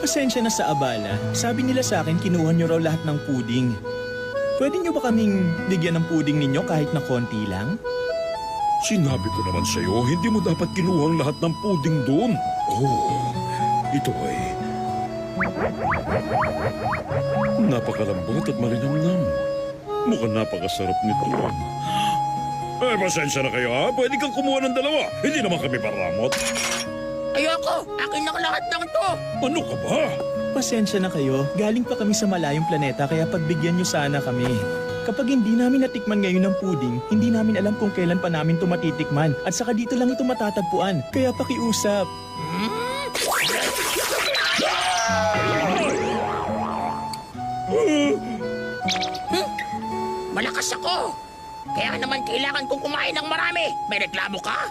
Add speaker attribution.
Speaker 1: Pasensya na sa abala. Sabi nila sa akin, kinuha niyo raw lahat ng puding. Pwede niyo ba kaming bigyan ng puding ninyo kahit na konti lang?
Speaker 2: Sinabi ko naman sa'yo, hindi mo dapat kinuha ang lahat ng puding doon. Oh, ito ay napakalambot at malinamnam. Mukhang napakasarap nito. Pasensya na kayo ha. Pwede kang kumuha ng dalawa. Hindi naman kami paramot.
Speaker 3: Ayoko! Akin ang lahat ng to!
Speaker 2: Ano ka ba?
Speaker 1: Pasensya na kayo. Galing pa kami sa malayong planeta kaya pagbigyan niyo sana kami. Kapag hindi namin natikman ngayon ng puding, hindi namin alam kung kailan pa namin ito matitikman. At saka dito lang ito matatagpuan. Kaya pakiusap.
Speaker 3: Malakas ako! Kaya naman kailangan kong kumain ng marami. May reklamo ka?